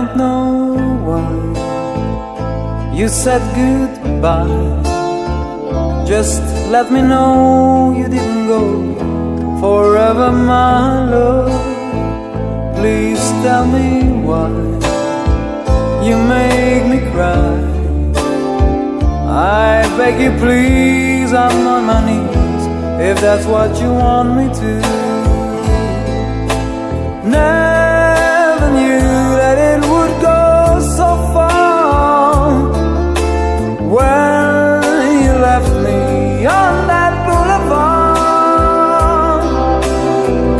don't know why you said goodbye. Just let me know you didn't go forever, my love. Please tell me why you make me cry. I beg you please, I'm on my knees, if that's what you want me to. Never knew that it would go so far when you left me on that boulevard.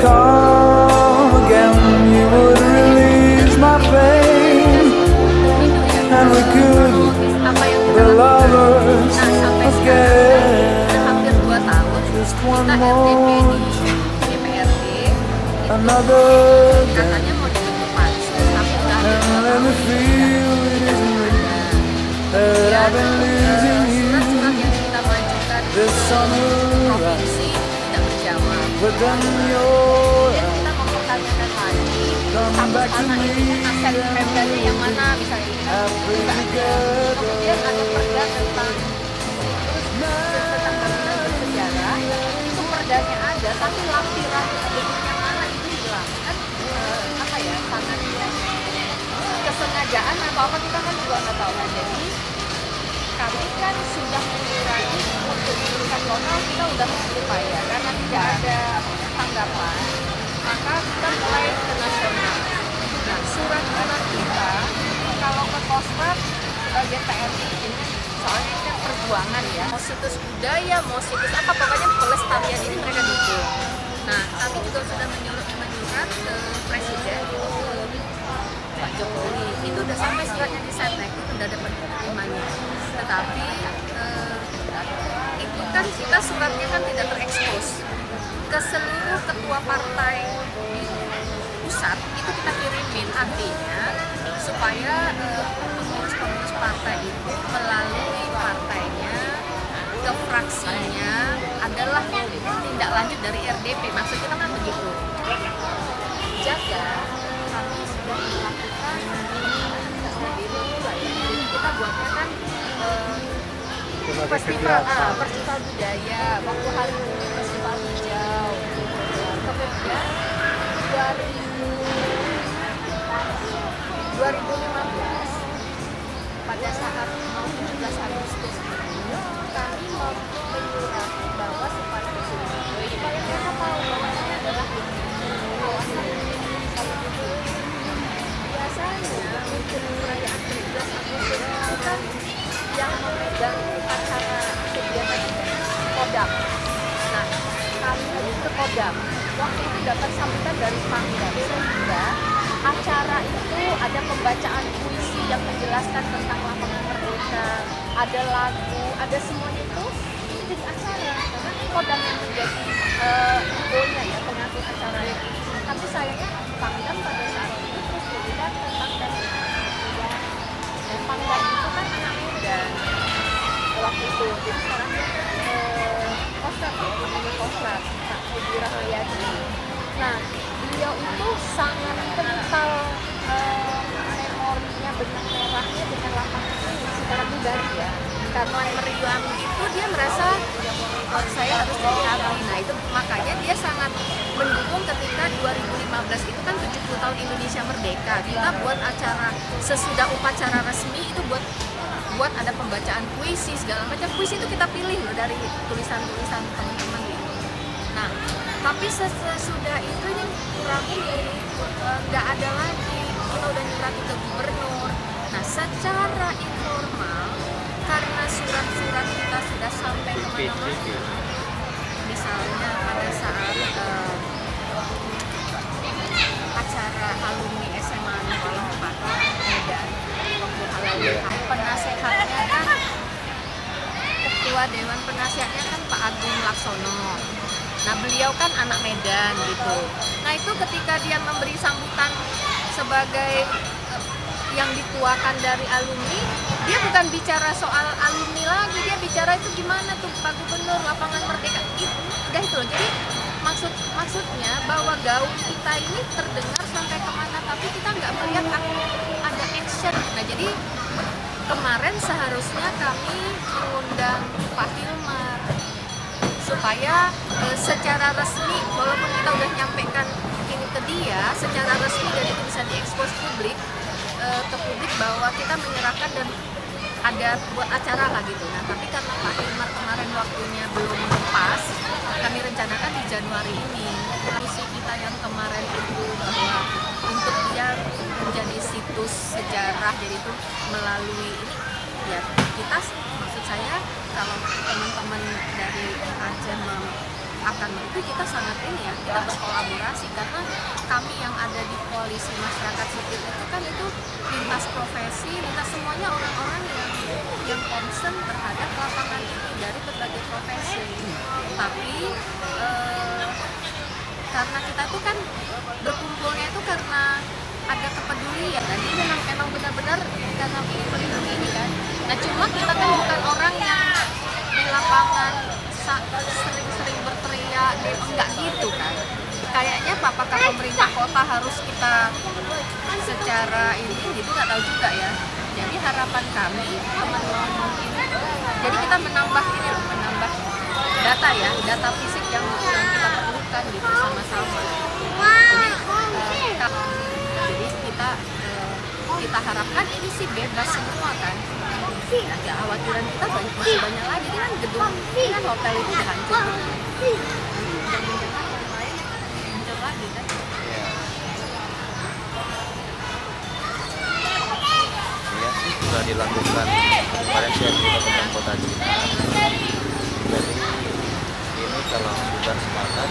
Come again, you would release my pain, and we could be lovers again. Just one more another day, katanya mau dibentuk pansus, tapi udah and let me feel it isn't real that I've been losing you. surat-surat yang kita majukan This ke summer provinsi tidak berjawab. but then you're Kemudian kita mempertanyakan lagi status tanah ini aset Pemdanya yang mana misalnya ini kan nggak ada. Kemudian ada perda tentang bangunan bersejarah, itu perdanya ada tapi lampiran bentuknya mana itu hilang kan. Apa ya, sangat kesengajaan atau apa kita kan juga nggak tahu. Nah, jadi kami kan sudah mengurangi untuk tingkat lokal, kita udah berupaya karena tidak ada tanggapan, maka kita mulai ke nasional. Nah, surat-surat kita kalau ke Kostrat sebagai PRI ini, soalnya ini kan perjuangan ya, mau situs budaya, mau situs apa, pokoknya pelestarian ini mereka dukung. Nah, kami juga sudah menyurat ke Presiden, ke Pak Jokowi, itu udah sampai suratnya di Setnek, itu udah dapat penerimanya. Tetapi itu kan kita suratnya kan tidak terekspos ke seluruh ketua partai di pusat, itu kita kirimin, artinya supaya pengurus-pengurus partai itu melalui partainya ke fraksinya adalah tindak lanjut dari RDP, maksud kita kan begitu. Jaga kami sudah melakukan jadi kita buatnya kan festival budaya, waktu hari ini festival hijau. Kemudian 2015 pada saat mau 17 Agustus kami mau menyurat bahwa supaya mereka tahu bahwa ini adalah biasanya untuk perayaan 17 Agustus itu kan yang memegang acara kegiatan Kodam. Nah, kami ke Kodam waktu itu dapat sambutan dari Pangdam, sehingga acara itu ada pembacaan puisi yang menjelaskan tentang lapangan merdeka, ada lagu, ada semuanya itu jadi acara karena Kodam yang menjadi idonya ya, pengatur acara itu. Tapi sayangnya Pangdam pada saat itu terus berbicara tentang dan Pangdam itu kan anak Medan waktu itu, jadi sekarang dia kan Kostrat ya, namanya Kostrat, Pak Edi Rahmayadi. Nah, beliau itu sangat kental memorinya benang merahnya dengan lapangan ini secara pribadi ya. Karena meriam itu dia merasa saya harus diakui. Nah itu makanya dia sangat mendukung ketika 2015 itu kan 70 tahun Indonesia Merdeka. Kita buat acara sesudah upacara resmi itu buat ada pembacaan puisi segala macam. Puisi itu kita pilih loh dari tulisan-tulisan teman-teman gitu. Nah, tapi sesudah itu ini kurang ini nggak ada lagi. Kita udah nyurati ke gubernur. Nah, secara informal karena surat-surat kita sudah sampai kemana-mana, misalnya pada saat acara alumni SMA Negeri 4 Medan, waktu halal penasehatnya kan ketua dewan penasehatnya kan Pak Agung Laksono. Nah beliau kan anak Medan gitu. Nah itu ketika dia memberi sambutan sebagai yang dituakan dari alumni, dia bukan bicara soal alumni lagi, dia bicara itu gimana tuh Pak Gubernur lapangan merdeka itu, udah itu loh. Jadi maksudnya bahwa gaung kita ini terdengar sampai kemana, tapi kita nggak melihat ada Jadi kemarin seharusnya kami mengundang Pak Hilmar supaya secara resmi, walaupun kita udah nyampaikan ini ke dia secara resmi dan itu bisa diekspos ke publik bahwa kita menyerahkan dan ada buat acara lah gitu. Nah tapi karena Pak Hilmar kemarin waktunya belum pas, kami rencanakan di Januari ini. Misi kita yang kemarin itu bahwa untuk dia menjadi situs sejarah, jadi itu melalui ini ya kita, maksud saya kalau teman-teman dari Aceh akan itu kita sangat ini ya, kita berkolaborasi karena kami yang ada di koalisi masyarakat sipil itu kan itu lintas profesi, lintas semuanya orang-orang yang concern terhadap lapangan ini dari berbagai profesi. Tapi karena kita tuh kan berkumpulnya itu karena ada kepedulian, dan ini memang benar-benar karena peduli ini kan. Nah cuma kita kan bukan orang yang di lapangan sering-sering berteriak, enggak gitu kan. Kayaknya apakah pemerintah kota harus kita secara ini gitu, nggak tahu juga ya. Jadi harapan kami teman-teman ini, jadi kita menambah ini loh, menambah data ya, data fisik yang kita perlukan gitu sama-sama. Jadi kita harapkan ini sih bebas semua kan. Nah, kekhawatiran kita masih banyak lagi, ini kan gedung, ini kan hotel itu udah hancur. Jangan-jangan yang lain hancur lagi kan. Iya sih, sudah dilakukan koreksi tentang kota Cina. Jadi ini kalau sudah sepakat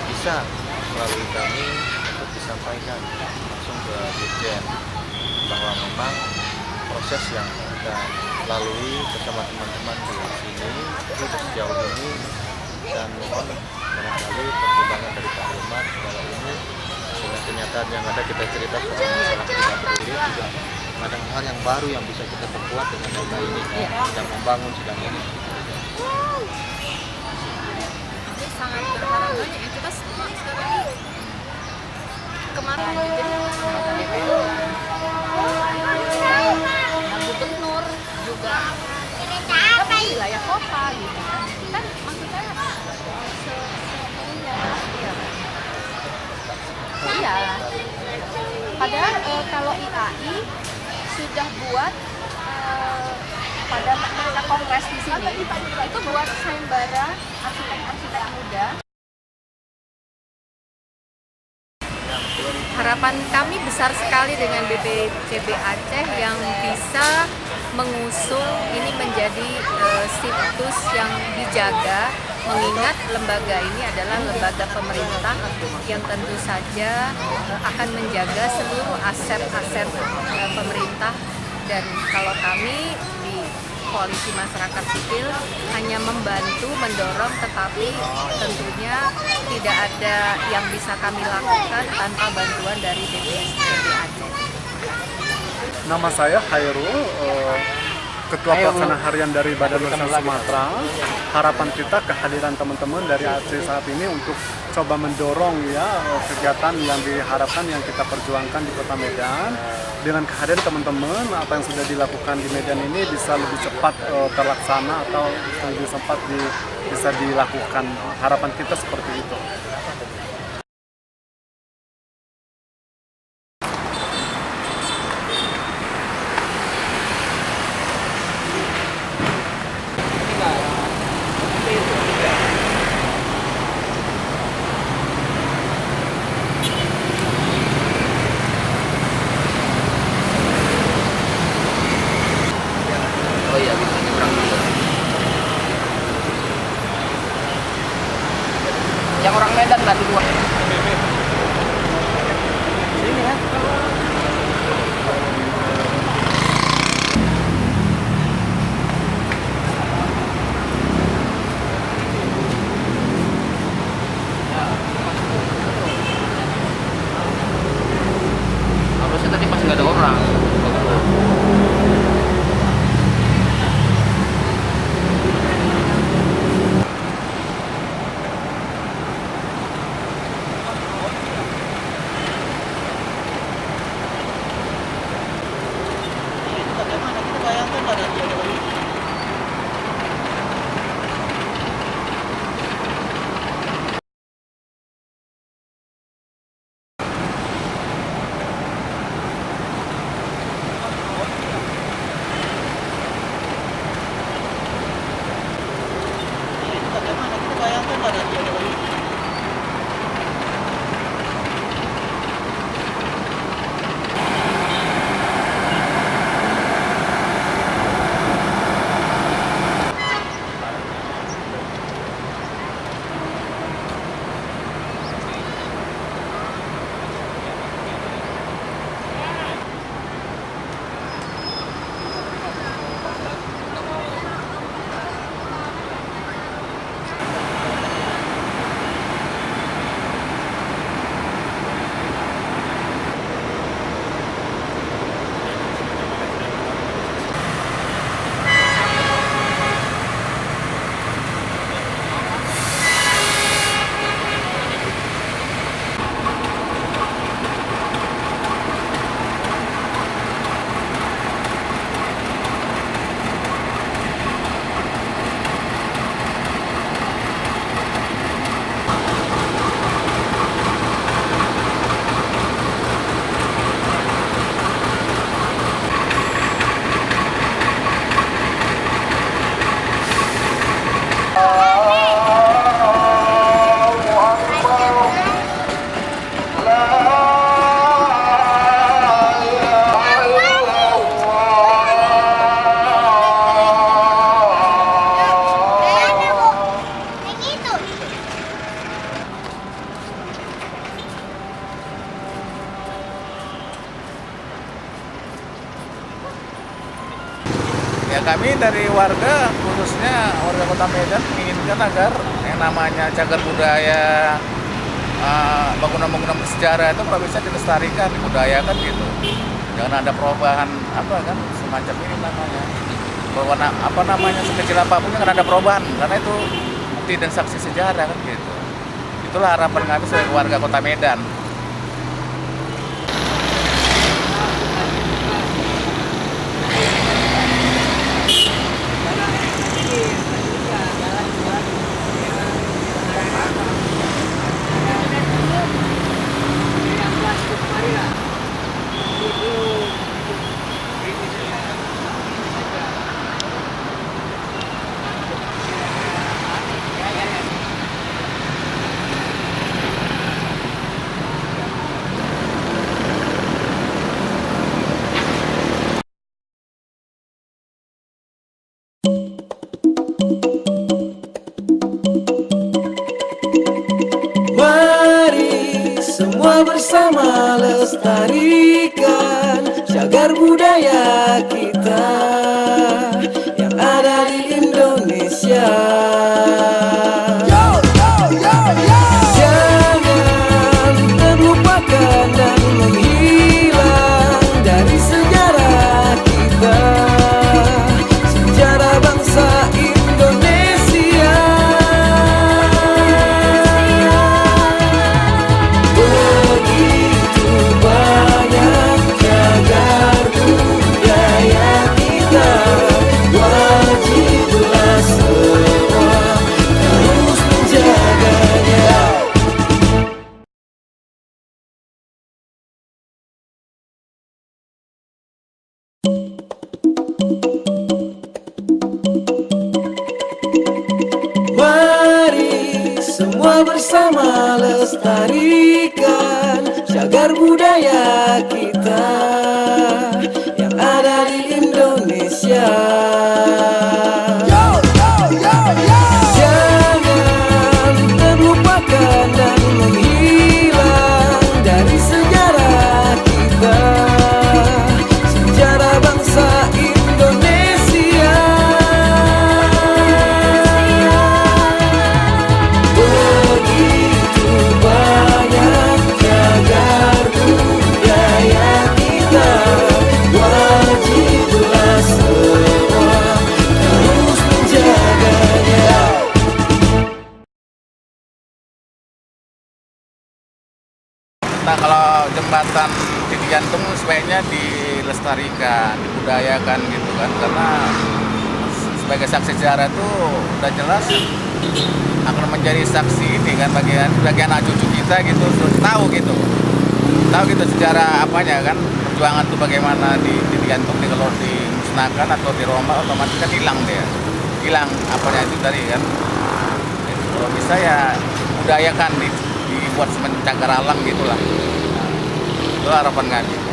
bisa melalui kami untuk disampaikan langsung ke Dirjen bahwa memang proses yang kita lalui bersama teman-teman di sini itu sejauh ini, dan mohon barangkali pertimbangan dari Pak Hilmar bahwa ini dengan kenyataan yang ada kita cerita soal masalah tidak peduli, juga ada hal yang baru yang bisa kita perkuat dengan data ini, sedang membangun sedang ini. Jadi sangat berharap banyak ya, kita semua sekarang ini kemarin gubernur juga kan wilayah kota gitu kan maksud saya iya padahal kalau IAI sudah buat pada mereka kongres di sini itu buat sayembara arsitek-arsitek muda. Harapan kami besar sekali dengan BPCB Aceh yang bisa mengusung ini menjadi situs yang dijaga, mengingat lembaga ini adalah lembaga pemerintah yang tentu saja akan menjaga seluruh aset-aset pemerintah, dan kalau kami di Koalisi Masyarakat Sipil hanya membantu, mendorong, tetapi tentunya tidak ada yang bisa kami lakukan tanpa bantuan dari BPCB Aceh. Nama saya Hairul, Ketua Pelaksana Harian dari Badan Usaha Sumatera. Harapan kita kehadiran teman-teman dari Aceh saat ini untuk coba mendorong ya kegiatan yang diharapkan yang kita perjuangkan di Kota Medan. Dengan kehadiran teman-teman, apa yang sudah dilakukan di Medan ini bisa lebih cepat terlaksana atau lebih cepat bisa dilakukan. Harapan kita seperti itu. Oh iya, bisa nyebrang dulu. Yang orang Medan tadi dua. Sini ya. Harusnya tadi pas nggak ada orang. Ya kami dari warga, khususnya warga Kota Medan, menginginkan agar yang namanya cagar budaya, bangunan-bangunan bersejarah itu kalau bisa dilestarikan, dibudayakan gitu. Jangan ada perubahan apa kan semacam ini namanya. Perubahan apa namanya sekecil apapun jangan ada perubahan, karena itu bukti dan saksi sejarah kan gitu. Itulah harapan kami sebagai warga Kota Medan. Mari semua bersama lestarikan cagar budaya kita yang ada di Indonesia. Jangan terlupakan dan menghilang dari sejarah kita, sejarah bangsa Indonesia. Begitu banyak cagar budaya kita, wajiblah semua terus menjaganya. Mari semua bersama lestarikan cagar budaya kita yang ada di Indonesia. Jangan terlupakan dan menghilang dari sejarah kita, sejarah bangsa Indonesia. Begitu banyak cagar budaya kita, wajiblah semua terus menjaganya. Nah kalau jembatan Titik Jantung sebaiknya dilestarikan, dibudayakan gitu kan, karena sebagai saksi sejarah itu udah jelas akan menjadi saksi ini kan bagi anak cucu kita gitu, terus tahu gitu sejarah apanya kan, perjuangan tuh bagaimana di Titik Jantung kalau dimusnahkan atau dirombak otomatis kan hilang apanya itu tadi kan. Jadi, kalau bisa ya budayakan dibuat semen cagar alam gitulah. Itu harapan kami.